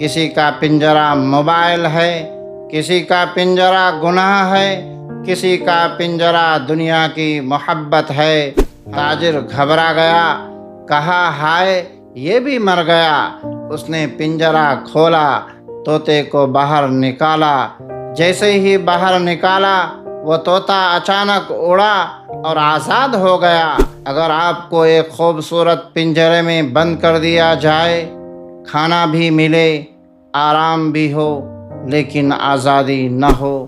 کسی کا پنجرہ موبائل ہے، کسی کا پنجرہ گناہ ہے، کسی کا پنجرہ دنیا کی محبت ہے۔ تاجر گھبرا گیا، کہا ہائے یہ بھی مر گیا۔ اس نے پنجرہ کھولا، طوطے کو باہر نکالا۔ جیسے ہی باہر نکالا وہ طوطا اچانک اڑا اور آزاد ہو گیا۔ اگر آپ کو ایک خوبصورت پنجرے میں بند کر دیا جائے، کھانا بھی ملے، آرام بھی ہو، لیکن آزادی نہ ہو،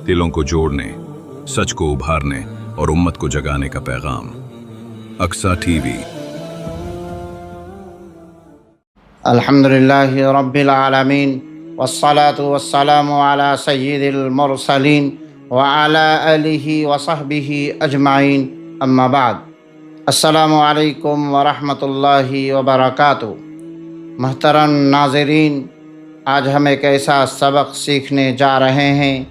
دلوں کو جوڑنے، سچ کو ابھارنے اور امت کو جگانے کا پیغام۔ Aqsa T V. الحمدللہ رب العالمین، والصلاة والسلام علی سید المرسلین وعلی آلہ وصحبہ اجمعین، اما بعد۔ السلام علیکم ورحمۃ اللہ وبرکاتہ۔ محترم ناظرین، آج ہم ایک ایسا سبق سیکھنے جا رہے ہیں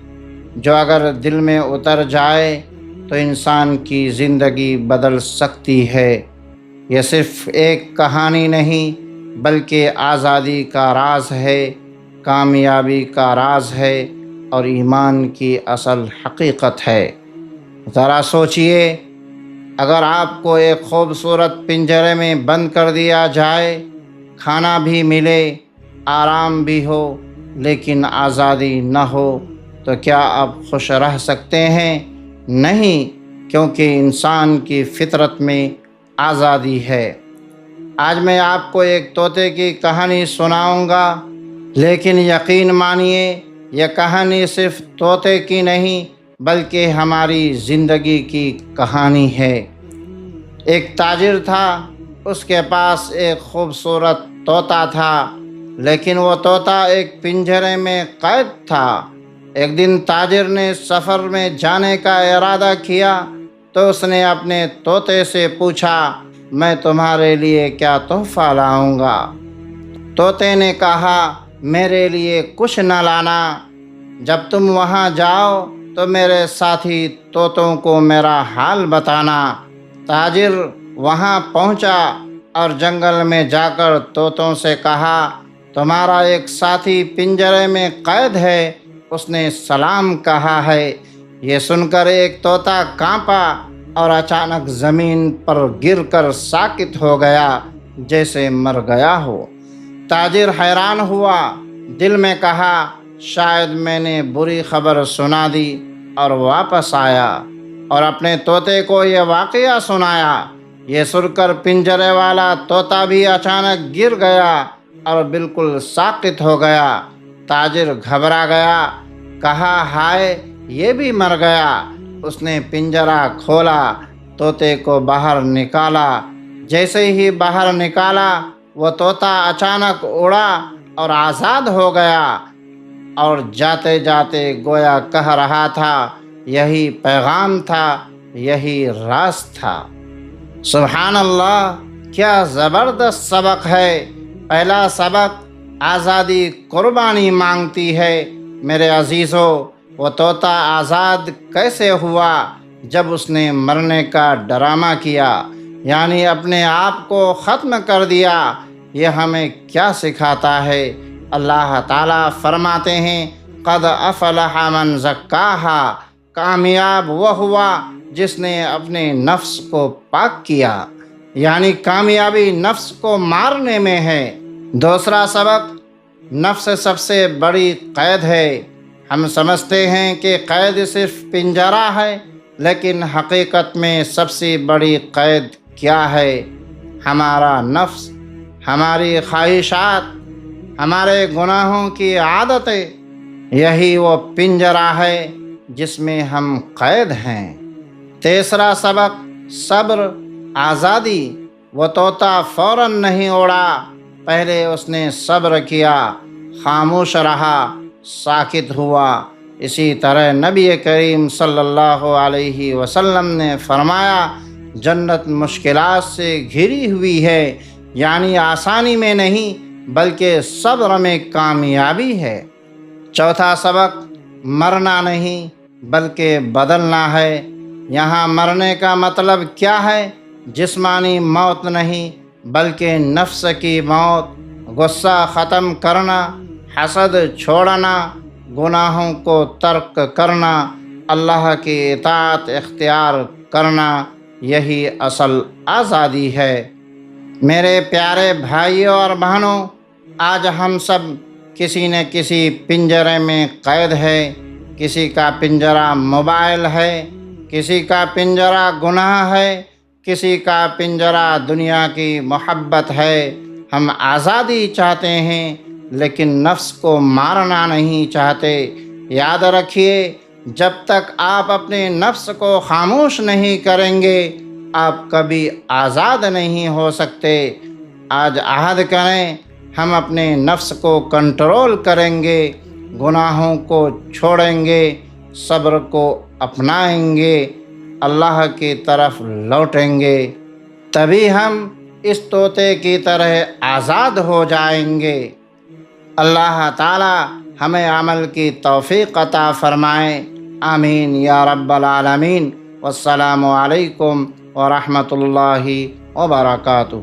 جو اگر دل میں اتر جائے تو انسان کی زندگی بدل سکتی ہے۔ یہ صرف ایک کہانی نہیں بلکہ آزادی کا راز ہے، کامیابی کا راز ہے اور ایمان کی اصل حقیقت ہے۔ ذرا سوچئے، اگر آپ کو ایک خوبصورت پنجرے میں بند کر دیا جائے، کھانا بھی ملے، آرام بھی ہو، لیکن آزادی نہ ہو، تو کیا آپ خوش رہ سکتے ہیں؟ نہیں، کیونکہ انسان کی فطرت میں آزادی ہے۔ آج میں آپ کو ایک طوطے کی کہانی سناؤں گا، لیکن یقین مانیے یہ کہانی صرف طوطے کی نہیں بلکہ ہماری زندگی کی کہانی ہے۔ ایک تاجر تھا، اس کے پاس ایک خوبصورت طوطا تھا، لیکن وہ طوطا ایک پنجرے میں قید تھا۔ ایک دن تاجر نے سفر میں جانے کا ارادہ کیا تو اس نے اپنے طوطے سے پوچھا، میں تمہارے لیے کیا تحفہ لاؤں گا؟ طوطے نے کہا، میرے لیے کچھ نہ لانا، جب تم وہاں جاؤ تو میرے ساتھی طوطوں کو میرا حال بتانا۔ تاجر وہاں پہنچا اور جنگل میں جا کر طوطوں سے کہا، تمہارا ایک ساتھی پنجرے میں قید ہے، اس نے سلام کہا ہے۔ یہ سن کر ایک طوطا کانپا اور اچانک زمین پر گر کر ساکت ہو گیا، جیسے مر گیا ہو۔ تاجر حیران ہوا، دل میں کہا، شاید میں نے بری خبر سنا دی، اور واپس آیا اور اپنے طوطے کو یہ واقعہ سنایا۔ یہ سن کر پنجرے والا طوطا بھی اچانک گر گیا اور بالکل ساکت ہو گیا۔ تاجر گھبرا گیا، کہا ہائے یہ بھی مر گیا۔ اس نے پنجرہ کھولا، طوطے کو باہر نکالا۔ جیسے ہی باہر نکالا وہ طوطا اچانک اڑا اور آزاد ہو گیا، اور جاتے جاتے گویا کہہ رہا تھا، یہی پیغام تھا، یہی راز تھا۔ سبحان اللہ، کیا زبردست سبق ہے۔ پہلا سبق، آزادی قربانی مانگتی ہے۔ میرے عزیزو، وہ طوطا آزاد کیسے ہوا؟ جب اس نے مرنے کا ڈرامہ کیا، یعنی اپنے آپ کو ختم کر دیا۔ یہ ہمیں کیا سکھاتا ہے؟ اللہ تعالیٰ فرماتے ہیں، قد افلح من زکاہا، کامیاب وہ ہوا جس نے اپنے نفس کو پاک کیا، یعنی کامیابی نفس کو مارنے میں ہے۔ دوسرا سبق، نفس سب سے بڑی قید ہے۔ ہم سمجھتے ہیں کہ قید صرف پنجرہ ہے، لیکن حقیقت میں سب سے بڑی قید کیا ہے؟ ہمارا نفس، ہماری خواہشات، ہمارے گناہوں کی عادتیں۔ یہی وہ پنجرہ ہے جس میں ہم قید ہیں۔ تیسرا سبق، صبر، آزادی۔ وہ طوطا فوراً نہیں اڑا، پہلے اس نے صبر کیا، خاموش رہا، ساکت ہوا۔ اسی طرح نبی کریم صلی اللہ علیہ وسلم نے فرمایا، جنت مشکلات سے گھری ہوئی ہے، یعنی آسانی میں نہیں بلکہ صبر میں کامیابی ہے۔ چوتھا سبق، مرنا نہیں بلکہ بدلنا ہے۔ یہاں مرنے کا مطلب کیا ہے؟ جسمانی موت نہیں بلکہ نفس کی موت، غصہ ختم کرنا، حسد چھوڑنا، گناہوں کو ترک کرنا، اللہ کی اطاعت اختیار کرنا، یہی اصل آزادی ہے۔ میرے پیارے بھائیوں اور بہنوں، آج ہم سب کسی نہ کسی پنجرے میں قید ہے۔ کسی کا پنجرہ موبائل ہے، کسی کا پنجرہ گناہ ہے، کسی کا پنجرہ دنیا کی محبت ہے۔ ہم آزادی چاہتے ہیں لیکن نفس کو مارنا نہیں چاہتے۔ یاد رکھیے، جب تک آپ اپنے نفس کو خاموش نہیں کریں گے آپ کبھی آزاد نہیں ہو سکتے۔ آج عہد کریں، ہم اپنے نفس کو کنٹرول کریں گے، گناہوں کو چھوڑیں گے، صبر کو اپنائیں گے، اللہ کی طرف لوٹیں گے، تبھی ہم اس طوطے کی طرح آزاد ہو جائیں گے۔ اللہ تعالی ہمیں عمل کی توفیق عطا فرمائے، آمین یا رب العالمین۔ والسلام علیکم ورحمۃ اللہ وبرکاتہ۔